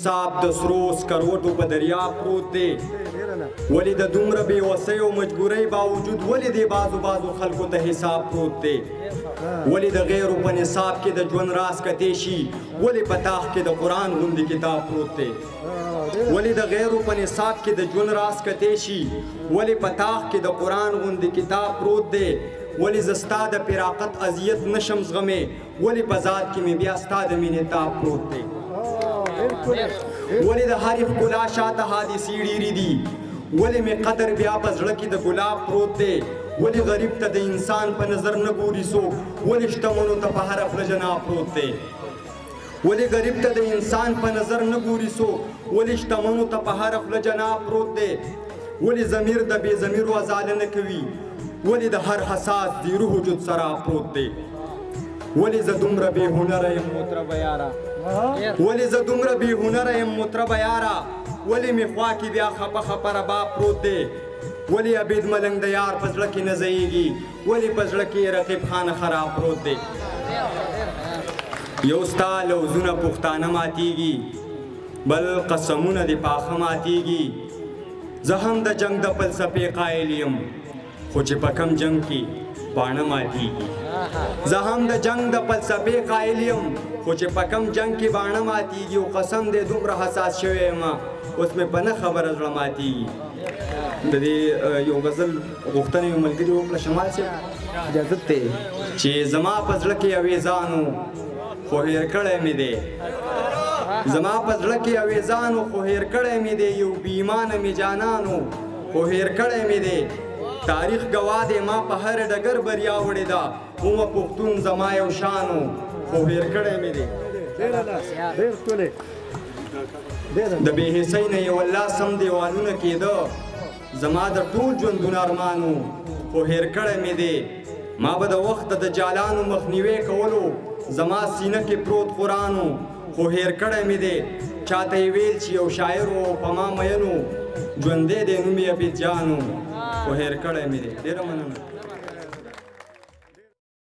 صاحب د سرو سکروټو په دریاب پروت دی ولې د دومره بې وسۍ او مجبورۍ باوجود ولې دې بعضو خلکو ته حساب پروت دی ولې د غیرو په نصاب کې د ژوند راز کتی شي ولې په تاخ کې د قرآن غوندې کتاب پروت دی ولې د غیرو په نصاب کې د ژوند راز کتی شي ولې په تاخ کې د قرآن غوندې کتاب پروت دی ولې زه ستا د فراقت اذیت نشم زغمې ولې په ذات کې مې بیا ستا د مینې تاب پروت دی ولې د هرې ښکلا شاته حادثې ډېرې دي ولې مې قدر بیا په زړه کې د ګلاب پروت دی ولې غریب ته د انسان په نظر نه ګوري څوک ولې شتمنو ته په هره خوله جناب پروت دی ولې غریب ته د انسان په نظر نه ګوري څوک ولې شتمنو ته په هره خوله جناب پروت دی ولې ضمیر د بې ضمیرو ازاله نه کوي ولې د هر حساس دی روح وجود سراب پروت دی ولې زه دومره بې هنره یم مطربه یاره ولې زه دومره بې هنره یم مطربه یاره ولې مې خوا کې بیا خپه خپه رباب پروت دی ولې عبید ملنګ د یار په زړه کې نه ځایږي ولې په زړه کې رقیب خانه خراب پروت دی یو ستا لوزونه پښتانه ماتیږي بل قسمونه د پاخه ماتیږي زه هم د جنګ د فلسفې قایل یم خو چې په کم جنګ کې باڼه ماتیږي زه هم د جنګ د فلسفې قایل یم خو چې په کم جنګ کې باڼه ماتیږي او قسم دی دومره حساس شوی یم اوس مې په نه خبره زړه ماتیږي د دې یو غزل غوښتنې یو ملګري وکړه شمال صاحب اجازت دی چې زما په زړه کې اویزانو خو هېر کړی مې دی زما په زړه کې اویزانو خو هېر کړی مې دی یو بې ایمانه مې جانانو خو هېر کړی مې دی تاریخ گواه دی ما په هر ډګر بریا وړې ده اومه پښتون زما یو شانو خو هېر کړی مې دی د بې حسۍ نه یې والله سم دیوالونه کېده زما د ټول ژوندون ارمانو خو هېر کړی مې دی ما به د وخت د جالانو مخنیوی کولو زما سینه کې پروت قرآنو خو هېر کړی مې دی چاته یې ویل چې یو شاعر و په ما مینو ژوندی دی نوم یې عبید جانو خو هېر کړی مې دی ډېره مننه